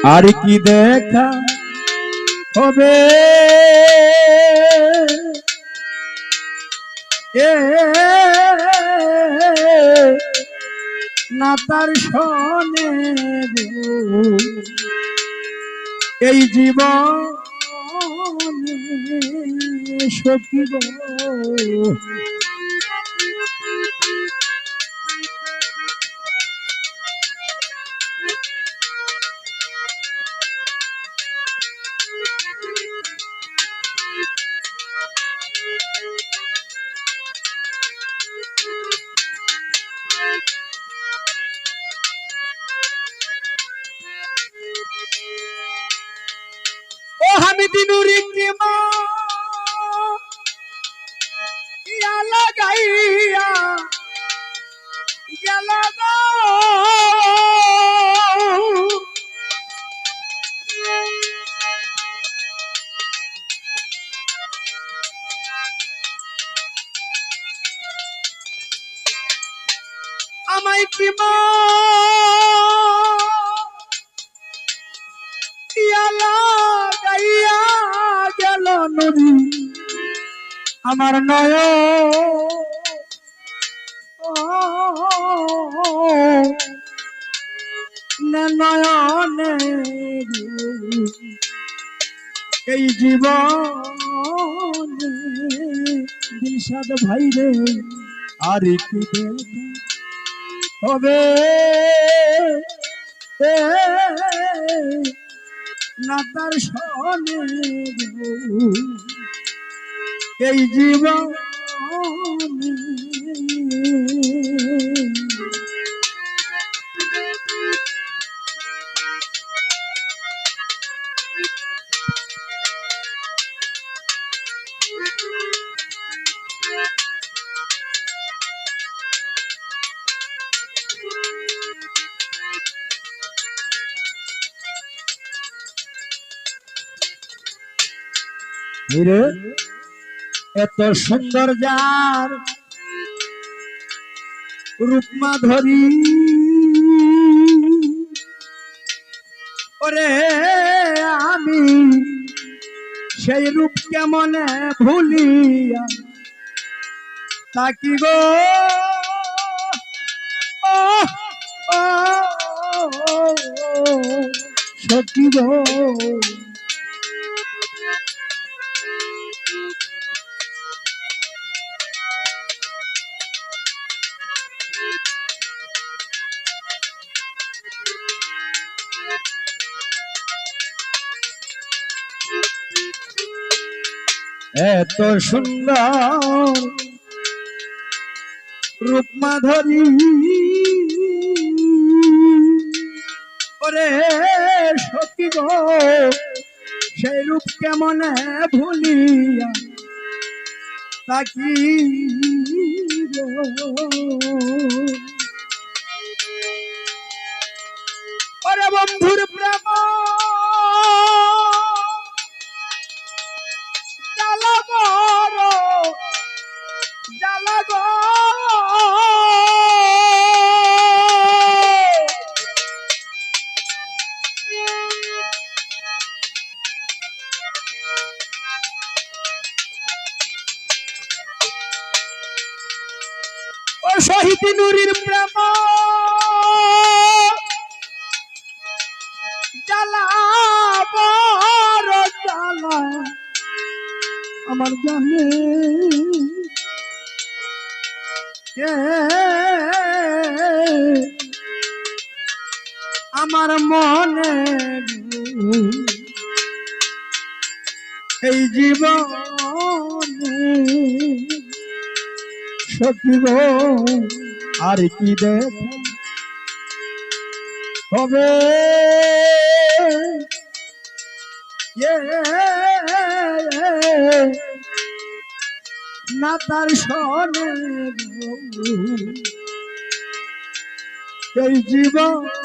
আর কি দেখা হবে এ না তার শোনে এই জীবন সখী গো ও হামিদি নুরি কি মা ইয়া লাগাইয়া গেল গো আমায় কি মা ইয়া লাগাইয়া গেল নদী আমার নয়নে এই জীবন বিষাদ ভাই রে আর কি হবে না তার শোনে এই জীবন এত সুন্দর যার রূপ মাধুরী ওরে আমি সেই রূপ কেমনে ভুলিয়া তাকি গো সখী গো এত সুন্দর রূপ মাধুরী ওরে সখী গো সেই রূপ কেমনে ভুলিয়া তাকি ওরে বন্ধুর প্রেম শহীদ নুরির প্রেম জ্বালা বড় জ্বালা আমার জানে আমার মনে এই জীবনে সখী গো আর কি দেখা হবে না তার শোনে এই জীবনে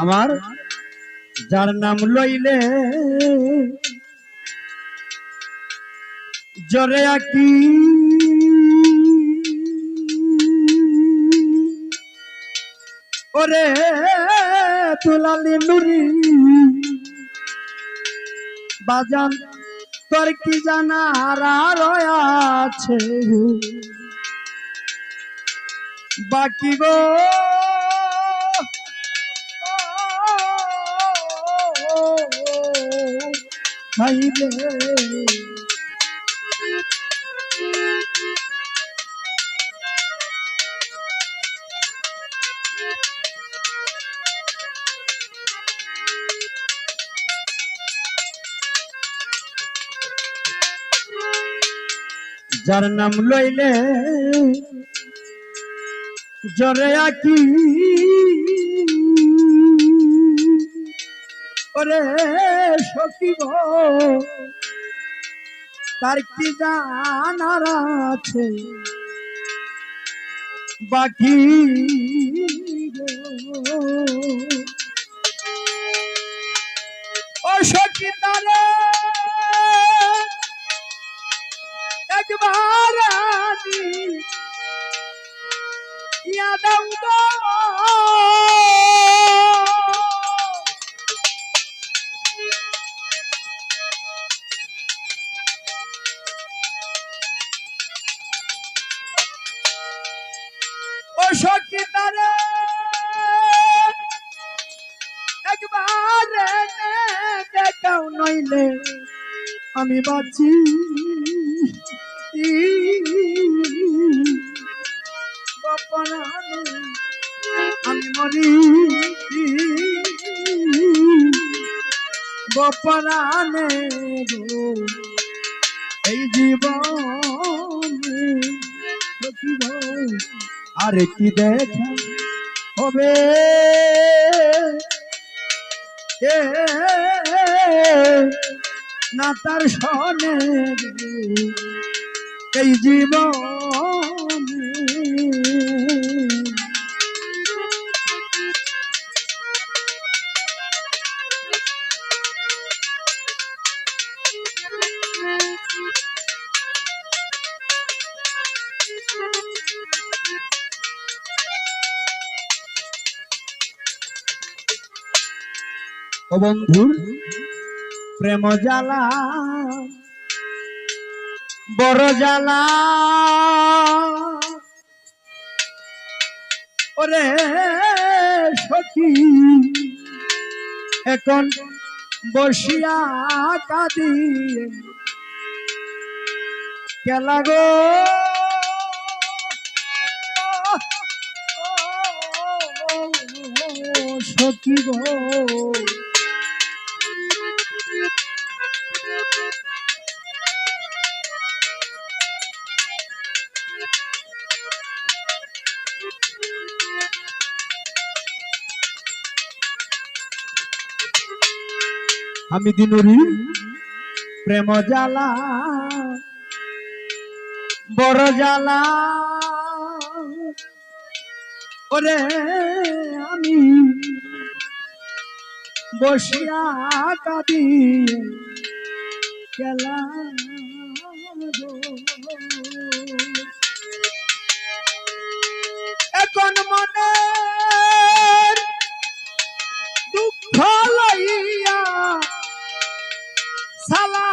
আমার যার নাম লইলে জরে আকি ওরে তুলালি নুরি বাজান তোর কি জানার আছে বাকি গো খাইলে যার নাম লইলে জরে আকি ওরে সখী গো তার কি জানার আছে বাকি ও সখী তারে একবার আনি ইয়াদাও গো ও সখী তারে একবার দেখাও নইলে আমি বাঁচি আমি মরি গোপরানে গো এই জীবনে আর কি দেখা হবে না তার সনে এই জীবনে ও বন্ধু প্রেম জ্বালা বড় জ্বালা ওরে সখী এখন বসিয়া কাঁদি কেলা গো সখী গো আমি দিনুরি প্রেম জ্বালা বড় জ্বালা ওরে আমি বসিয়া কাঁদি কেলা এখন মনে দুঃখ লইয়া সালা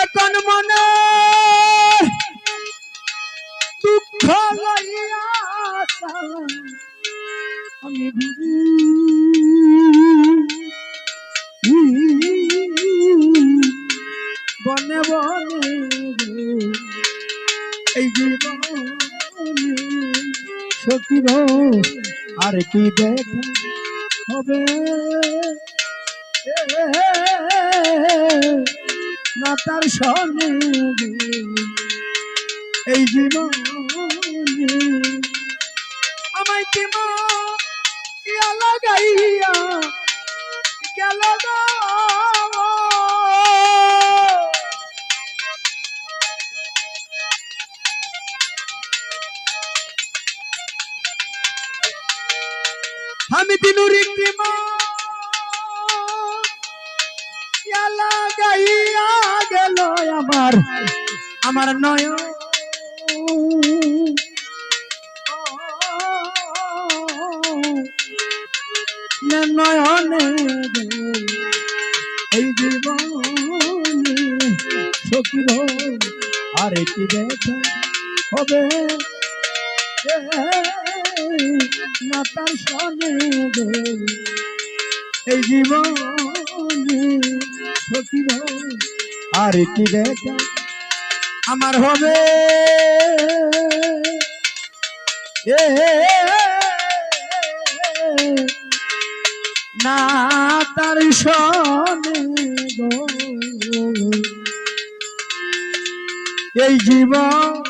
এখন মনে দুঃখ লইয়া সালা আমি বনে বনে এই জীবনে সখী গো আর কি দেখা হবে না তার সনে এই জীবনে আমায় কি মা ইয়া লাগাইয়া গেল গো আমি দিনুরি কি মা লাগাইয়া গেল আমার আমার নয়ন নয়নে এই জীবনে সখী আর কি দেখা হবে না তার সনে এই জীবনে সখী আর কি দেখা আমার হবে না তার সনে এই জীবন